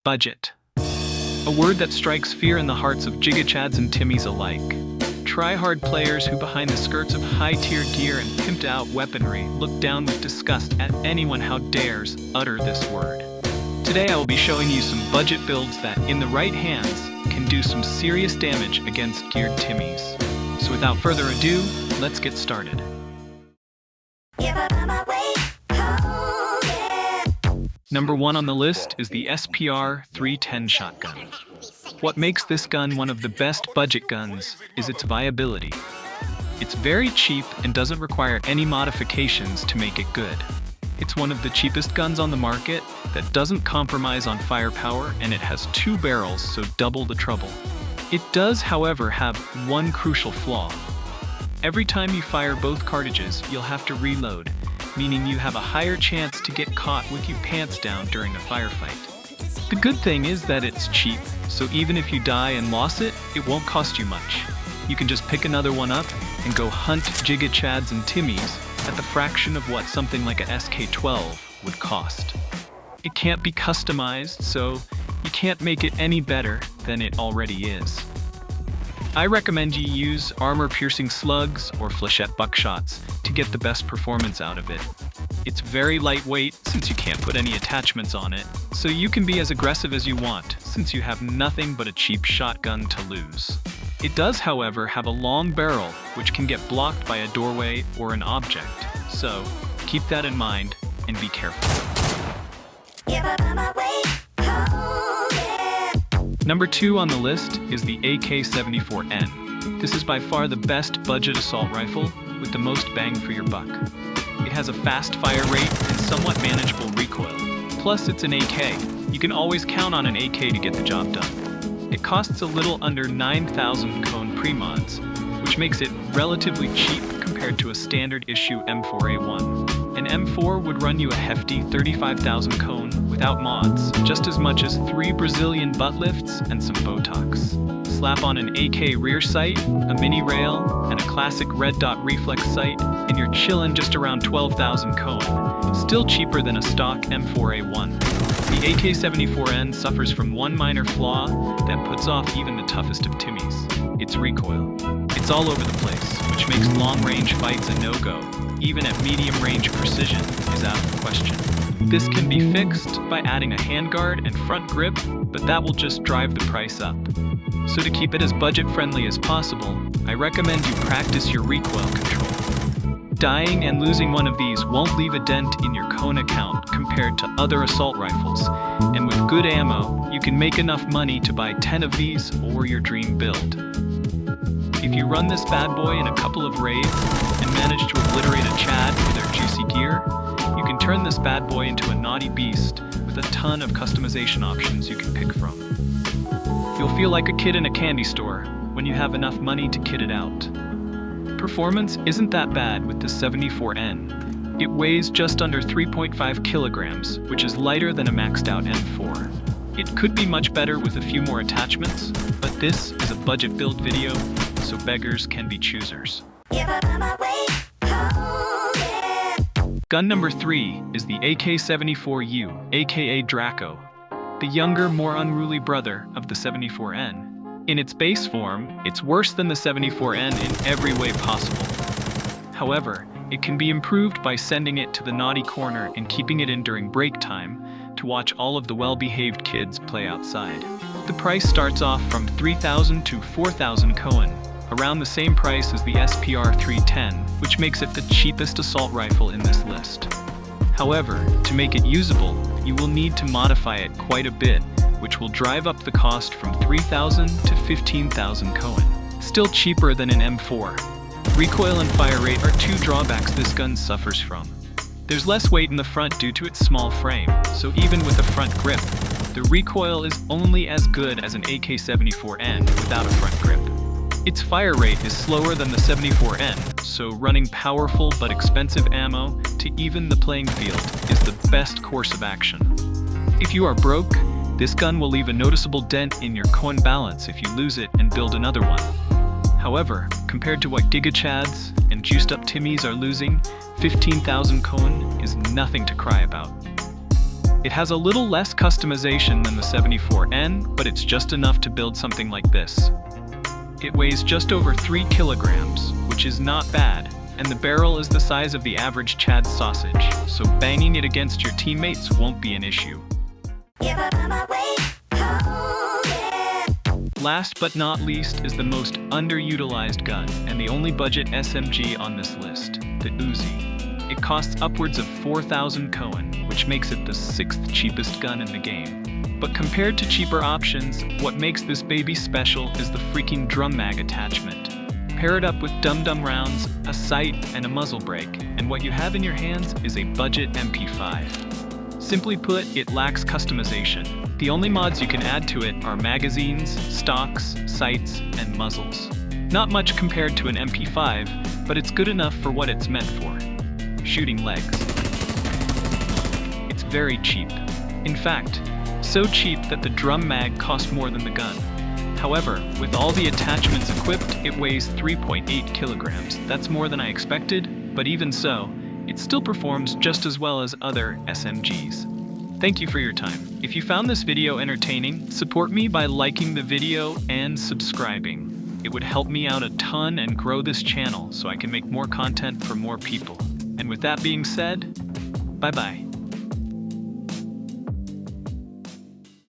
Budget. A word that strikes fear in the hearts of Giga Chads and Timmies alike. Try-hard players who behind the skirts of high-tier gear and pimped-out weaponry look down with disgust at anyone who dares utter this word. Today I will be showing you some budget builds that, in the right hands, can do some serious damage against geared Timmies. So without further ado, let's get started. Number 1 on the list is the SPR 310 shotgun. What makes this gun one of the best budget guns is its viability. It's very cheap and doesn't require any modifications to make it good. It's one of the cheapest guns on the market that doesn't compromise on firepower, and it has 2 barrels, so double the trouble. It does, however, have one crucial flaw. Every time you fire both cartridges, you'll have to reload, meaning you have a higher chance to get caught with your pants down during a firefight. The good thing is that it's cheap, so even if you die and lost it, it won't cost you much. You can just pick another one up and go hunt Giga Chads and Timmies at the fraction of what something like a SK-12 would cost. It can't be customized, so you can't make it any better than it already is. I recommend you use armor-piercing slugs or flechette buckshots to get the best performance out of it. It's very lightweight since you can't put any attachments on it, so you can be as aggressive as you want since you have nothing but a cheap shotgun to lose. It does, however, have a long barrel which can get blocked by a doorway or an object, so keep that in mind and be careful. Number 2 on the list is the AK-74N. This is by far the best budget assault rifle with the most bang for your buck. It has a fast fire rate and somewhat manageable recoil. Plus, it's an AK. You can always count on an AK to get the job done. It costs a little under 9,000 cone pre-mods, which makes it relatively cheap compared to a standard issue M4A1. An M4 would run you a hefty 35,000 cone without mods, just as much as 3 Brazilian butt lifts and some Botox. Slap on an AK rear sight, a mini rail, and a classic red dot reflex sight, and you're chillin' just around 12,000 cone. Still cheaper than a stock M4A1. The AK-74N suffers from one minor flaw that puts off even the toughest of Timmies: its recoil. It's all over the place, which makes long-range fights a no-go. Even at medium-range precision is out of the question. This can be fixed by adding a handguard and front grip, but that will just drive the price up. So to keep it as budget-friendly as possible, I recommend you practice your recoil control. Dying and losing one of these won't leave a dent in your cone account compared to other assault rifles, and with good ammo, you can make enough money to buy 10 of these or your dream build. If you run this bad boy in a couple of raids and manage to obliterate a Chad with their juicy gear, you can turn this bad boy into a naughty beast with a ton of customization options you can pick from. You'll feel like a kid in a candy store when you have enough money to kit it out. Performance isn't that bad with the 74N. It weighs just under 3.5 kilograms, which is lighter than a maxed out M4. It could be much better with a few more attachments, but this is a budget build video, so beggars can be choosers. Gun number 3 is the AK-74U, aka Draco, the younger, more unruly brother of the 74N. In its base form, it's worse than the 74N in every way possible. However, it can be improved by sending it to the naughty corner and keeping it in during break time to watch all of the well-behaved kids play outside. The price starts off from 3,000 to 4,000 Cohen, around the same price as the SPR 310, which makes it the cheapest assault rifle in this list. However, to make it usable, you will need to modify it quite a bit, which will drive up the cost from 3,000 to 15,000 Cohen. Still cheaper than an M4. Recoil and fire rate are 2 drawbacks this gun suffers from. There's less weight in the front due to its small frame, so even with a front grip, the recoil is only as good as an AK-74N without a front grip. Its fire rate is slower than the 74N, so running powerful but expensive ammo to even the playing field is the best course of action. If you are broke, this gun will leave a noticeable dent in your coin balance if you lose it and build another one. However, compared to what Giga Chads and juiced up Timmies are losing, 15,000 Cohen is nothing to cry about. It has a little less customization than the 74N, but it's just enough to build something like this. It weighs just over 3 kilograms, which is not bad, and the barrel is the size of the average Chad sausage, so banging it against your teammates won't be an issue. Last but not least is the most underutilized gun, and the only budget SMG on this list, the Uzi. It costs upwards of 4,000 Coin, which makes it the 6th cheapest gun in the game. But compared to cheaper options, what makes this baby special is the freaking drum mag attachment. Pair it up with dum-dum rounds, a sight, and a muzzle brake, and what you have in your hands is a budget MP5. Simply put, it lacks customization. The only mods you can add to it are magazines, stocks, sights, and muzzles. Not much compared to an MP5, but it's good enough for what it's meant for. Shooting legs. It's very cheap. In fact, so cheap that the drum mag costs more than the gun. However, with all the attachments equipped, it weighs 3.8 kilograms. That's more than I expected, but even so, it still performs just as well as other SMGs. Thank you for your time. If you found this video entertaining, support me by liking the video and subscribing. It would help me out a ton and grow this channel so I can make more content for more people. And with that being said, bye-bye.